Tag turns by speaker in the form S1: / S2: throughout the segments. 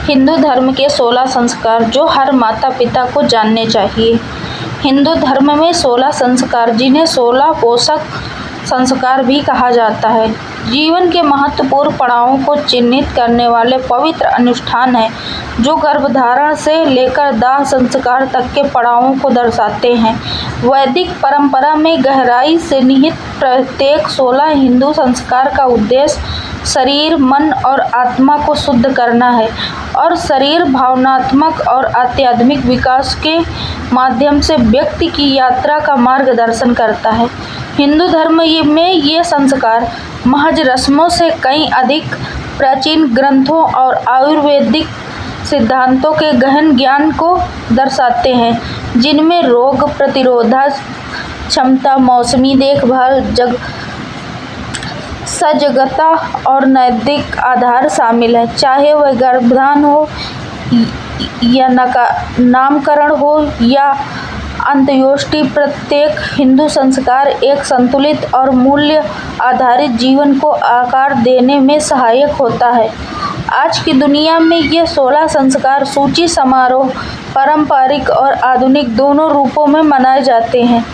S1: हिंदू धर्म के 16 संस्कार जो हर माता पिता को जानने चाहिए। हिंदू धर्म में 16 संस्कार, जिन्हें 16 पोषक संस्कार भी कहा जाता है, जीवन के महत्वपूर्ण पड़ावों को चिन्हित करने वाले पवित्र अनुष्ठान हैं, जो गर्भधारण से लेकर दाह संस्कार तक के पड़ावों को दर्शाते हैं। वैदिक परंपरा में गहराई से निहित प्रत्येक 16 हिंदू संस्कार का उद्देश्य शरीर, मन और आत्मा को शुद्ध करना है और शरीर, भावनात्मक और आध्यात्मिक विकास के माध्यम से व्यक्ति की यात्रा का मार्गदर्शन करता है। हिंदू धर्म में ये संस्कार महज रस्मों से कहीं अधिक प्राचीन ग्रंथों और आयुर्वेदिक सिद्धांतों के गहन ज्ञान को दर्शाते हैं, जिनमें रोग प्रतिरोधक क्षमता, मौसमी देखभाल, सजगता और नैतिक आधार शामिल है। चाहे वह गर्भधान हो या नामकरण हो या अंत्योष्टि, प्रत्येक हिंदू संस्कार एक संतुलित और मूल्य आधारित जीवन को आकार देने में सहायक होता है। आज की दुनिया में ये 16 संस्कार सूची समारोह, पारंपरिक और आधुनिक दोनों रूपों में मनाए जाते हैं,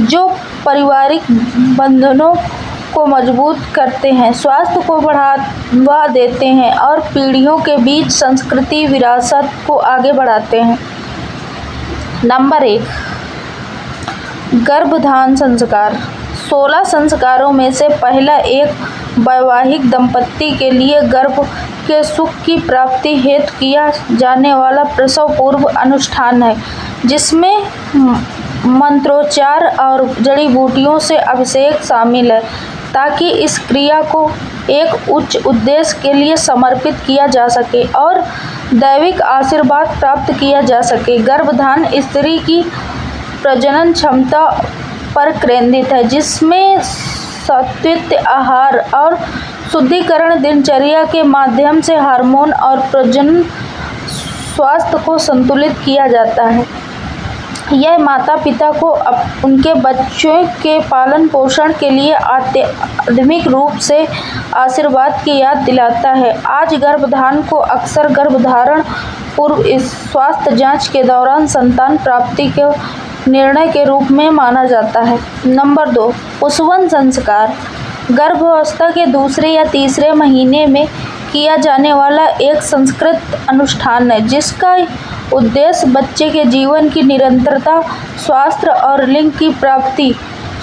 S1: जो पारिवारिक बंधनों को मजबूत करते हैं, स्वास्थ्य को बढ़ावा देते हैं और पीढ़ियों के बीच संस्कृति विरासत को आगे बढ़ाते हैं। नंबर 1, गर्भधान संस्कार। 16 संस्कारों में से पहला एक वैवाहिक दंपत्ति के लिए गर्भ के सुख की प्राप्ति हेतु किया जाने वाला प्रसव पूर्व अनुष्ठान है, जिसमें मंत्रोच्चार और जड़ी बूटियों से अभिषेक शामिल है, ताकि इस क्रिया को एक उच्च उद्देश्य के लिए समर्पित किया जा सके और दैविक आशीर्वाद प्राप्त किया जा सके। गर्भधान स्त्री की प्रजनन क्षमता पर केंद्रित है, जिसमें सात्विक आहार और शुद्धिकरण दिनचर्या के माध्यम से हार्मोन और प्रजनन स्वास्थ्य को संतुलित किया जाता है। यह माता पिता को उनके बच्चों के पालन पोषण के लिए आध्यात्मिक रूप से आशीर्वाद की याद दिलाता है। आज गर्भधान को अक्सर गर्भधारण पूर्व स्वास्थ्य जांच के दौरान संतान प्राप्ति के निर्णय के रूप में माना जाता है। नंबर 2, पुंसवन संस्कार। गर्भावस्था के दूसरे या तीसरे महीने में किया जाने वाला एक संस्कृत अनुष्ठान है, जिसका उद्देश्य बच्चे के जीवन की निरंतरता, स्वास्थ्य और लिंग की प्राप्ति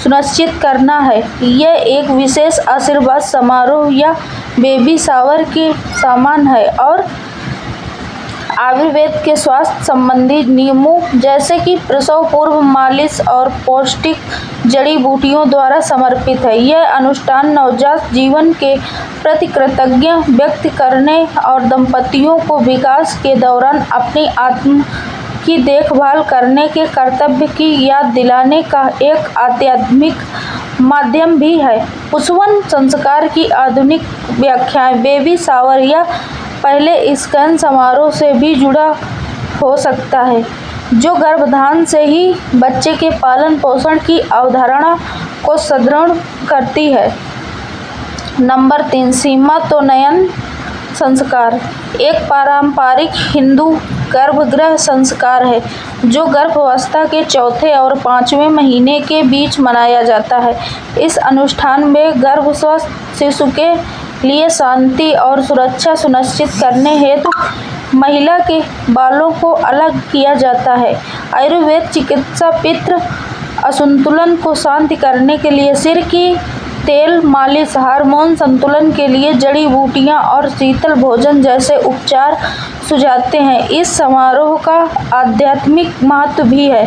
S1: सुनिश्चित करना है। यह एक विशेष आशीर्वाद समारोह या बेबी शावर के समान है और आयुर्वेद के स्वास्थ्य संबंधी नियमों जैसे कि प्रसव पूर्व मालिश और पौष्टिक जड़ी बूटियों द्वारा समर्पित है। यह अनुष्ठान नवजात जीवन के प्रति कृतज्ञता व्यक्त करने और दंपतियों को विकास के दौरान अपनी आत्मा की देखभाल करने के कर्तव्य की याद दिलाने का एक आध्यात्मिक माध्यम भी है। पुंसवन संस्कार की आधुनिक व्याख्याएं बेबी शावर या पहले स्कैन समारोह से भी जुड़ा हो सकता है, जो गर्भधान से ही बच्चे के पालन पोषण की अवधारणा को सुदृढ़ करती है। नंबर 3, सीमंतोन्नयन संस्कार। एक पारंपरिक हिंदू गर्भगृह संस्कार है, जो गर्भावस्था के चौथे और 5वें महीने के बीच मनाया जाता है। इस अनुष्ठान में गर्भस्थ शिशु के लिए शांति और सुरक्षा सुनिश्चित करने हेतु महिला के बालों को अलग किया जाता है। आयुर्वेद चिकित्सा पितृ असंतुलन को शांत करने के लिए सिर की तेल मालिश, हार्मोन संतुलन के लिए जड़ी बूटियां और शीतल भोजन जैसे उपचार सुझाते हैं। इस समारोह का आध्यात्मिक महत्व भी है,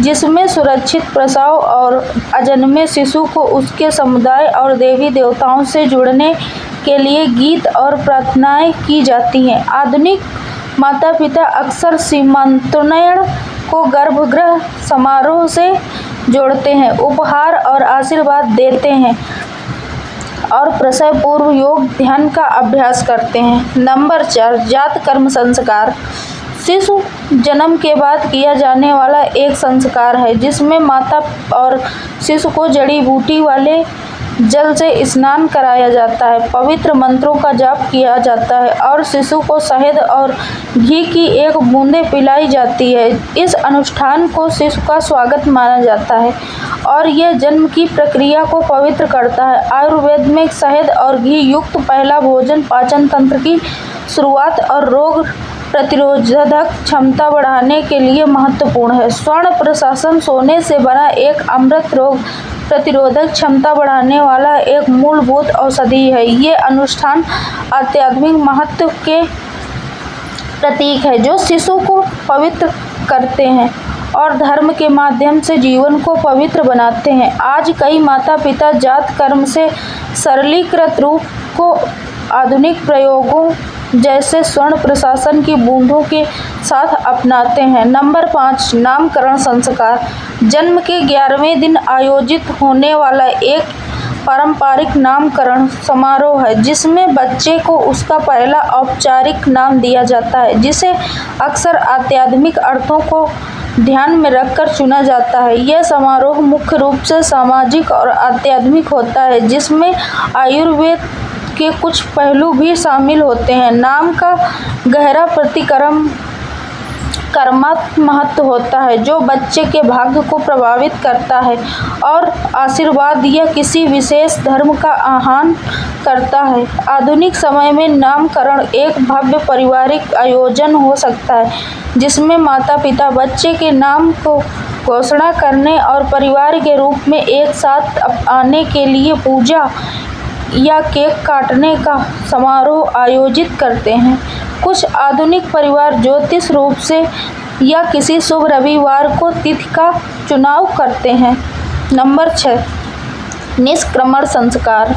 S1: जिसमें सुरक्षित प्रसव और अजन्मे शिशु को उसके समुदाय और देवी देवताओं से जुड़ने के लिए गीत और प्रार्थनाएं की जाती हैं। आधुनिक माता पिता अक्सर सीमंतोन्नयन को गर्भगृह समारोह से जोड़ते हैं, उपहार और आशीर्वाद देते हैं और प्रसव पूर्व योग ध्यान का अभ्यास करते हैं। नंबर 4, जात कर्म संस्कार। शिशु जन्म के बाद किया जाने वाला एक संस्कार है, जिसमें माता और शिशु को जड़ी बूटी वाले जल से स्नान कराया जाता है, पवित्र मंत्रों का जाप किया जाता है और शिशु को शहद और घी की एक बूंदें पिलाई जाती है। इस अनुष्ठान को शिशु का स्वागत माना जाता है और यह जन्म की प्रक्रिया को पवित्र करता है। आयुर्वेद में शहद और घी युक्त पहला भोजन पाचन तंत्र की शुरुआत और रोग प्रतिरोधक क्षमता बढ़ाने के लिए महत्वपूर्ण है। स्वर्ण प्रशासन सोने से बना एक अमृत रोग प्रतिरोधक क्षमता बढ़ाने वाला एक मूलभूत औषधि है। ये अनुष्ठान आध्यात्मिक महत्व के प्रतीक है जो शिशु को पवित्र करते हैं और धर्म के माध्यम से जीवन को पवित्र बनाते हैं। आज कई माता पिता जात कर्म से सरलीकृत रूप को आधुनिक प्रयोगों जैसे स्वर्ण प्रशासन की बूंदों के साथ अपनाते हैं। नंबर 5, नामकरण संस्कार। जन्म के 11वें दिन आयोजित होने वाला एक पारंपरिक नामकरण समारोह है जिसमें बच्चे को उसका पहला औपचारिक नाम दिया जाता है, जिसे अक्सर आध्यात्मिक अर्थों को ध्यान में रखकर चुना जाता है। यह समारोह मुख्य रूप से सामाजिक और आध्यात्मिक होता है, जिसमें आयुर्वेद के कुछ पहलू भी शामिल होते हैं। नाम का गहरा कर्मात्मक महत्व होता है जो बच्चे के भाग्य को प्रभावित करता है और आशीर्वाद या किसी विशेष धर्म का आह्वान करता है। आधुनिक समय में नामकरण एक भव्य पारिवारिक आयोजन हो सकता है जिसमें माता पिता बच्चे के नाम को घोषणा करने और परिवार के रूप में एक साथ आने के लिए पूजा या केक काटने का समारोह आयोजित करते हैं। कुछ आधुनिक परिवार ज्योतिष रूप से या किसी शुभ रविवार को तिथि का चुनाव करते हैं। नंबर 6, निष्क्रमण संस्कार।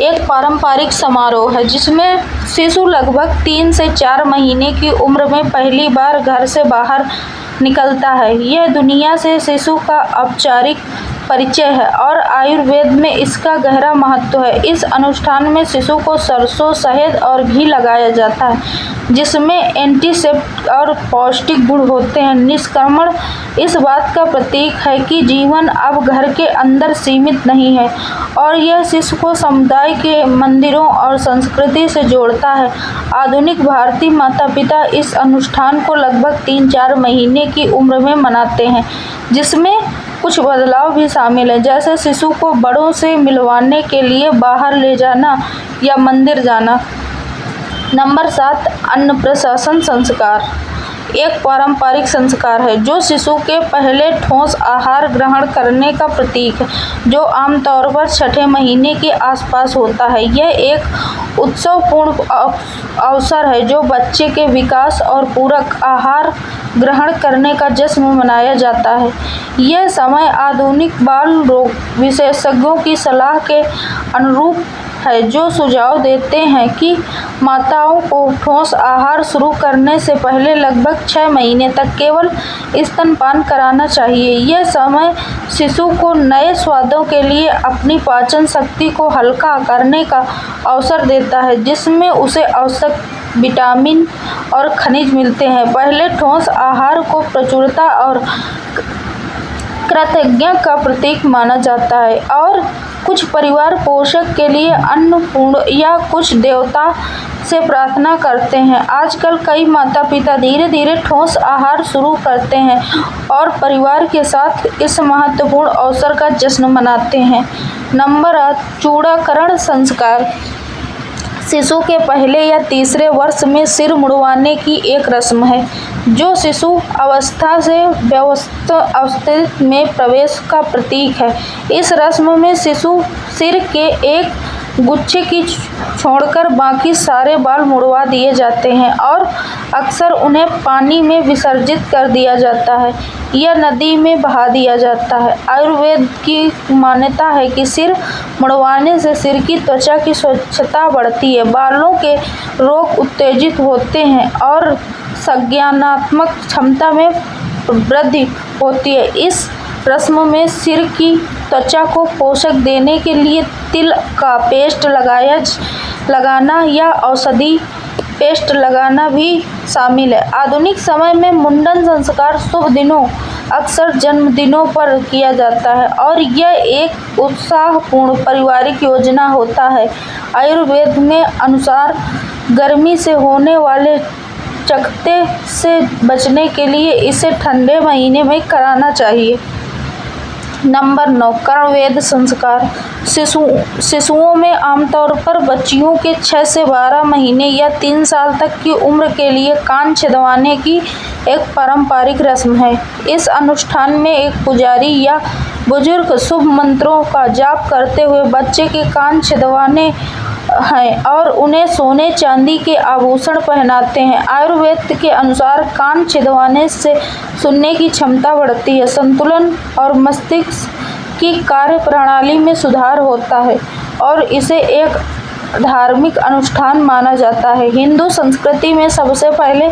S1: एक पारंपरिक समारोह है जिसमें शिशु लगभग 3 से 4 महीने की उम्र में पहली बार घर से बाहर निकलता है। यह दुनिया से शिशु का औपचारिक परिचय है और आयुर्वेद में इसका गहरा महत्व है। इस अनुष्ठान में शिशु को सरसों, शहद और घी लगाया जाता है जिसमें एंटीसेप्टिक और पौष्टिक गुण होते हैं। निष्क्रमण इस बात का प्रतीक है कि जीवन अब घर के अंदर सीमित नहीं है और यह शिशु को समुदाय के मंदिरों और संस्कृति से जोड़ता है। आधुनिक भारतीय माता पिता इस अनुष्ठान को लगभग 3-4 महीने की उम्र में मनाते हैं, जिसमें कुछ बदलाव भी शामिल हैं, जैसे शिशु को बड़ों से मिलवाने के लिए बाहर ले जाना या मंदिर जाना। नंबर 7, अन्नप्राशन संस्कार। एक पारंपरिक संस्कार है जो शिशु के पहले ठोस आहार ग्रहण करने का प्रतीक है, जो आमतौर पर 6ठे महीने के आसपास होता है। यह एक उत्सवपूर्ण अवसर है जो बच्चे के विकास और पूरक आहार ग्रहण करने का जश्न मनाया जाता है। यह समय आधुनिक बाल रोग विशेषज्ञों की सलाह के अनुरूप है जो सुझाव देते हैं कि माताओं को ठोस आहार शुरू करने से पहले लगभग 6 महीने तक केवल स्तनपान कराना चाहिए। यह समय शिशु को नए स्वादों के लिए अपनी पाचन शक्ति को हल्का करने का अवसर देता है, जिसमें उसे आवश्यक विटामिन और खनिज मिलते हैं। पहले ठोस आहार को प्रचुरता और कृतज्ञता का प्रतीक माना जाता है और कुछ परिवार पोषक के लिए अन्नपूर्ण या कुछ देवता से प्रार्थना करते हैं। आजकल कई माता पिता धीरे धीरे ठोस आहार शुरू करते हैं और परिवार के साथ इस महत्वपूर्ण अवसर का जश्न मनाते हैं। नंबर 8, चूड़ाकरण संस्कार। शिशु के पहले या तीसरे वर्ष में सिर मुड़वाने की एक रस्म है जो शिशु अवस्था से व्यवस्था में प्रवेश का प्रतीक है। इस रस्म में शिशु सिर के एक गुच्छे की छोड़कर बाकी सारे बाल मुड़वा दिए जाते हैं और अक्सर उन्हें पानी में विसर्जित कर दिया जाता है या नदी में बहा दिया जाता है। आयुर्वेद की मान्यता है कि सिर मुड़वाने से सिर की त्वचा की स्वच्छता बढ़ती है, बालों के रोग उत्तेजित होते हैं और संज्ञानात्मक क्षमता में वृद्धि होती है। इस रस्म में सिर की त्वचा को पोषक देने के लिए तिल का पेस्ट लगाना या औषधि पेस्ट लगाना भी शामिल है। आधुनिक समय में मुंडन संस्कार शुभ दिनों, अक्सर जन्मदिनों पर किया जाता है और यह एक उत्साहपूर्ण पारिवारिक योजना होता है। आयुर्वेद में अनुसार गर्मी से होने वाले चकत्ते से बचने के लिए इसे ठंडे महीने में कराना चाहिए। नंबर 9, कर्णवेध संस्कार। शिशुओं में आमतौर पर बच्चियों के 6 से 12 महीने या 3 साल तक की उम्र के लिए कान छिदवाने की एक पारंपरिक रस्म है। इस अनुष्ठान में एक पुजारी या बुजुर्ग शुभ मंत्रों का जाप करते हुए बच्चे के कान छिदवाने हैं और उन्हें सोने चांदी के आभूषण पहनाते हैं। आयुर्वेद के अनुसार कान छिदवाने से सुनने की क्षमता बढ़ती है, संतुलन और मस्तिष्क की कार्य प्रणाली में सुधार होता है और इसे एक धार्मिक अनुष्ठान माना जाता है। हिंदू संस्कृति में सबसे पहले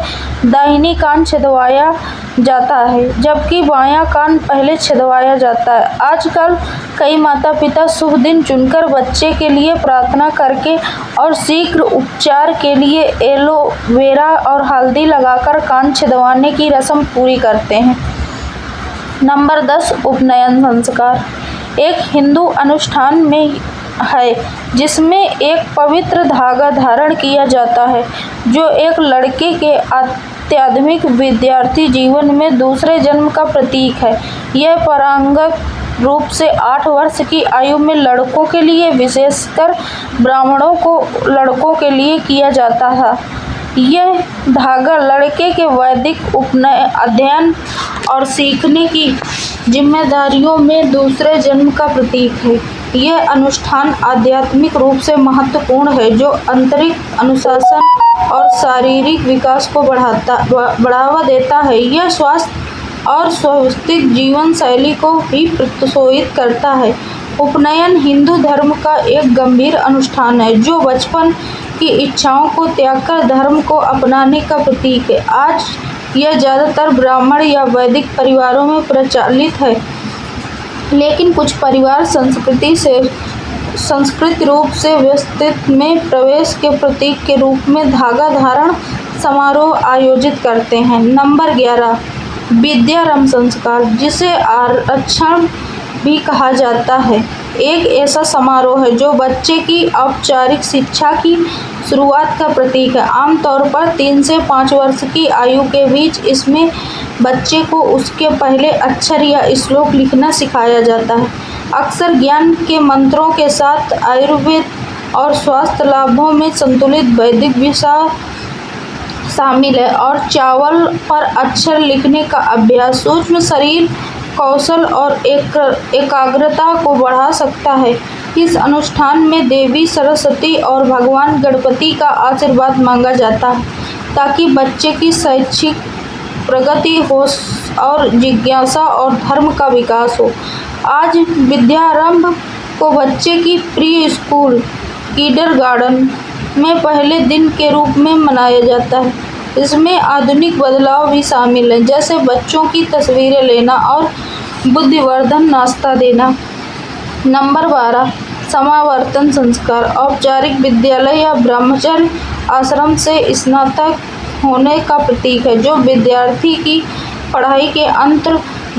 S1: दाहिनी कान छिदवाया जाता है, जबकि बायां कान पहले छिदवाया जाता है। आजकल कई माता-पिता शुभ दिन चुनकर बच्चे के लिए प्रार्थना करके और शीघ्र उपचार के लिए एलोवेरा और हल्दी लगाकर कान छिदवाने की रस्म पूरी करते हैं। नंबर 10, उपनयन संस्कार एक हिंदू अनुष्ठान में है जिसमें एक पवित्र धागा धारण किया जाता है, जो एक लड़के के आध्यात्मिक विद्यार्थी जीवन में दूसरे जन्म का प्रतीक है। यह पारंगत रूप से 8 वर्ष की आयु में लड़कों के लिए, विशेषकर ब्राह्मणों को लड़कों के लिए किया जाता था। यह धागा लड़के के वैदिक अध्ययन और सीखने की जिम्मेदारियों में दूसरे जन्म का प्रतीक है। यह अनुष्ठान आध्यात्मिक रूप से महत्वपूर्ण है, जो आंतरिक अनुशासन और शारीरिक विकास को बढ़ावा देता है। यह स्वास्थ्य और स्वस्थ जीवन शैली को भी प्रोत्साहित करता है। उपनयन हिंदू धर्म का एक गंभीर अनुष्ठान है, जो बचपन की इच्छाओं को त्यागकर धर्म को अपनाने का प्रतीक है। आज यह ज़्यादातर ब्राह्मण या वैदिक परिवारों में प्रचलित है, लेकिन कुछ परिवार सांस्कृतिक रूप से व्यवस्थित में प्रवेश के प्रतीक के रूप में धागा धारण समारोह आयोजित करते हैं। नंबर 11, विद्यारंभ संस्कार, जिसे आरक्षण भी कहा जाता है, एक ऐसा समारोह है जो बच्चे की औपचारिक शिक्षा की शुरुआत का प्रतीक है। आमतौर पर 3 से 5 वर्ष की आयु के बीच इसमें बच्चे को उसके पहले अक्षर या श्लोक लिखना सिखाया जाता है। अक्सर ज्ञान के मंत्रों के साथ आयुर्वेद और स्वास्थ्य लाभों में संतुलित वैदिक विषय शामिल है और चावल पर अक्षर लिखने का अभ्यास सूक्ष्म शरीर कौशल और एकाग्रता को बढ़ा सकता है। इस अनुष्ठान में देवी सरस्वती और भगवान गणपति का आशीर्वाद मांगा जाता है ताकि बच्चे की शैक्षिक प्रगति हो और जिज्ञासा और धर्म का विकास हो। आज विद्यारंभ को बच्चे की प्री स्कूल किंडरगार्टन में पहले दिन के रूप में मनाया जाता है। इसमें आधुनिक बदलाव भी शामिल हैं, जैसे बच्चों की तस्वीरें लेना और बुद्धिवर्धन नाश्ता देना। नंबर 12, समावर्तन संस्कार औपचारिक विद्यालय या ब्रह्मचर्य आश्रम से स्नातक होने का प्रतीक है, जो विद्यार्थी की पढ़ाई के अंत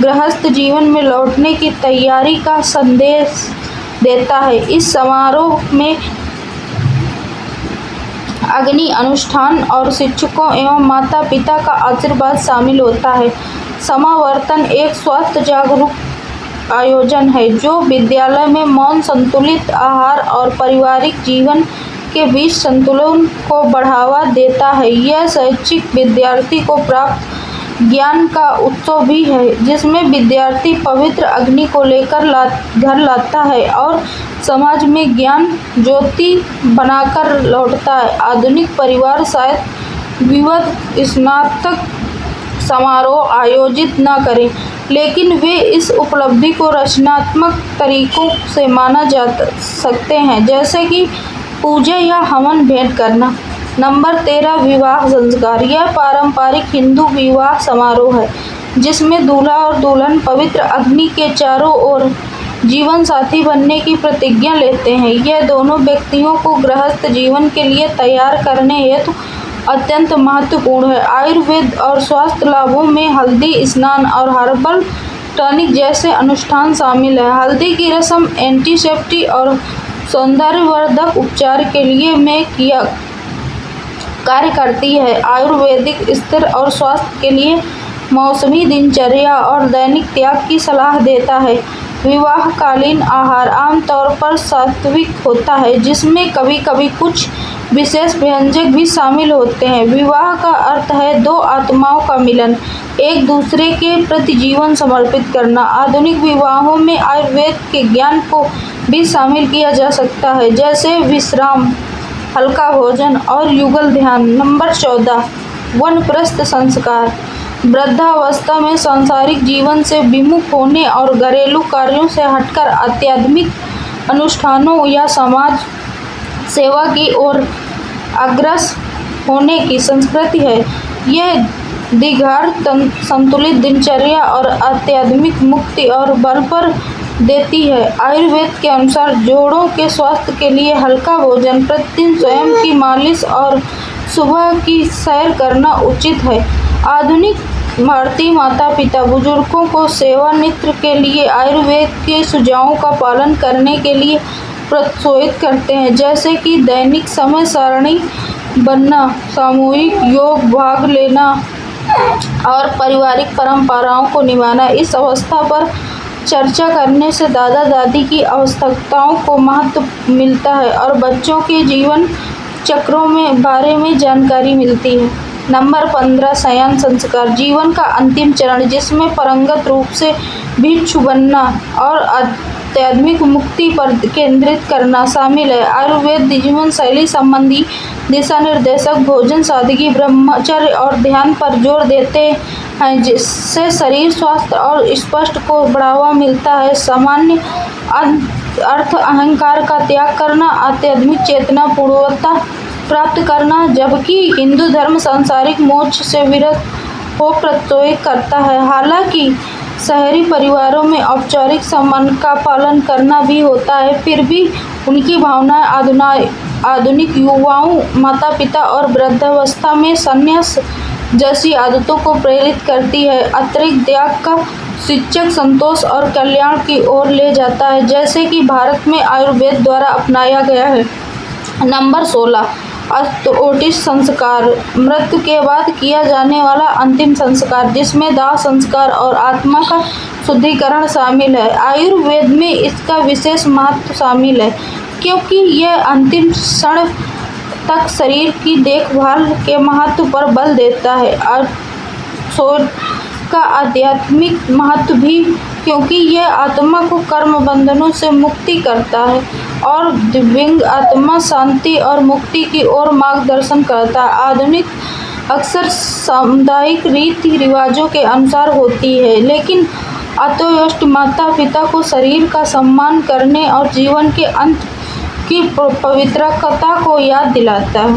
S1: गृहस्थ जीवन में लौटने की तैयारी का संदेश देता है। इस समारोह में अग्नि अनुष्ठान और शिक्षकों एवं माता पिता का आशीर्वाद शामिल होता है। समावर्तन एक स्वास्थ्य जागरूक आयोजन है जो विद्यालय में मौन, संतुलित आहार और पारिवारिक जीवन के बीच संतुलन को बढ़ावा देता है। यह शैक्षिक विद्यार्थी को प्राप्त ज्ञान का उत्सव भी है, जिसमें विद्यार्थी पवित्र अग्नि को लेकर घर लाता है और समाज में ज्ञान ज्योति बनाकर लौटता है। आधुनिक परिवार शायद विविध स्नातक समारोह आयोजित न करें, लेकिन वे इस उपलब्धि को रचनात्मक तरीकों से माना जा सकते हैं, जैसे कि पूजा या हवन भेंट करना। नंबर 13, विवाह संस्कार। यह पारंपरिक हिंदू विवाह समारोह है, जिसमें दूल्हा और दुल्हन पवित्र अग्नि के चारों ओर जीवन साथी बनने की प्रतिज्ञा लेते हैं। यह दोनों व्यक्तियों को गृहस्थ जीवन के लिए तैयार करने हेतु अत्यंत महत्वपूर्ण है। आयुर्वेद और स्वास्थ्य लाभों में हल्दी स्नान और हर्बल टॉनिक जैसे अनुष्ठान शामिल है। हल्दी की रस्म एंटीसेप्टिक और सौंदर्यवर्धक उपचार के लिए में किया कार्य करती है। आयुर्वेदिक स्थिर और स्वास्थ्य के लिए मौसमी दिनचर्या और दैनिक त्याग की सलाह देता है। विवाहकालीन आहार आमतौर पर सात्विक होता है, जिसमें कभी-कभी कुछ विशेष व्यंजन भी शामिल होते हैं। विवाह का अर्थ है दो आत्माओं का मिलन, एक दूसरे के प्रति जीवन समर्पित करना। आधुनिक विवाहों में आयुर्वेद के ज्ञान को भी शामिल किया जा सकता है, जैसे विश्राम, हल्का भोजन और युगल ध्यान। नंबर 14 वानप्रस्थ संस्कार। वृद्धावस्था में सांसारिक जीवन से विमुख होने और घरेलू कार्यों से हटकर आध्यात्मिक अनुष्ठानों या समाज सेवा की ओर अग्रसर होने की संस्कृति है। यह दीर्घार्थ संतुलित दिनचर्या और आध्यात्मिक मुक्ति और बल पर देती है। आयुर्वेद के अनुसार जोड़ों के स्वास्थ्य के लिए हल्का भोजन, प्रतिदिन स्वयं की मालिश और सुबह की सैर करना उचित है। आधुनिक भारतीय माता-पिता बुजुर्गों को सेवानिवृत्ति के लिए आयुर्वेद के सुझावों का पालन करने के लिए प्रोत्साहित करते हैं, जैसे कि दैनिक समय सारणी बनना, सामूहिक योग भाग लेना और पारिवारिक परंपराओं को निभाना। इस अवस्था पर चर्चा करने से दादा-दादी की आवश्यकताओं को महत्व मिलता है और बच्चों के जीवन चक्रों में बारे में जानकारी मिलती है। नंबर 15 शयन संस्कार। जीवन का अंतिम चरण, जिसमें परंपरागत रूप से भिक्षु बनना और आध्यात्मिक मुक्ति पर केंद्रित करना शामिल है। आयुर्वेद जीवन शैली संबंधी दिशा निर्देशक भोजन, सादगी, ब्रह्मचर्य और ध्यान पर जोर देते हैं, जिससे शरीर स्वास्थ्य और स्पष्ट को बढ़ावा मिलता है। सामान्य अर्थ अहंकार का त्याग करना, आध्यात्मिक चेतना पूर्णता प्राप्त करना, जबकि हिंदू धर्म सांसारिक मोक्ष से विरत हो प्रोत्साहित करता है। हालांकि शहरी परिवारों में औपचारिक सम्मान का पालन करना भी होता है, फिर भी उनकी भावनाएं आधुनिक युवाओं, माता-पिता और वृद्धावस्था में संन्यास जैसी आदतों को प्रेरित करती है। अतिरिक्त त्याग का शिक्षक संतोष और कल्याण की ओर ले जाता है, जैसे कि भारत में आयुर्वेद द्वारा अपनाया गया है। नंबर 16 अंत्येष्टि संस्कार। मृत्यु के बाद किया जाने वाला अंतिम संस्कार, जिसमें दाह संस्कार और आत्मा का शुद्धिकरण शामिल है। आयुर्वेद में इसका विशेष महत्व शामिल है, क्योंकि यह अंतिम क्षण तक शरीर की देखभाल के महत्व पर बल देता है। और शोध का आध्यात्मिक महत्व भी, क्योंकि यह आत्मा को कर्म बंधनों से मुक्ति करता है और दिव्यांग आत्मा शांति और मुक्ति की ओर मार्गदर्शन करता है। आधुनिक अक्सर सामुदायिक रीति रिवाजों के अनुसार होती है, लेकिन अंत्येष्टि माता-पिता को शरीर का सम्मान करने और जीवन के अंत की पवित्रता को याद दिलाता है।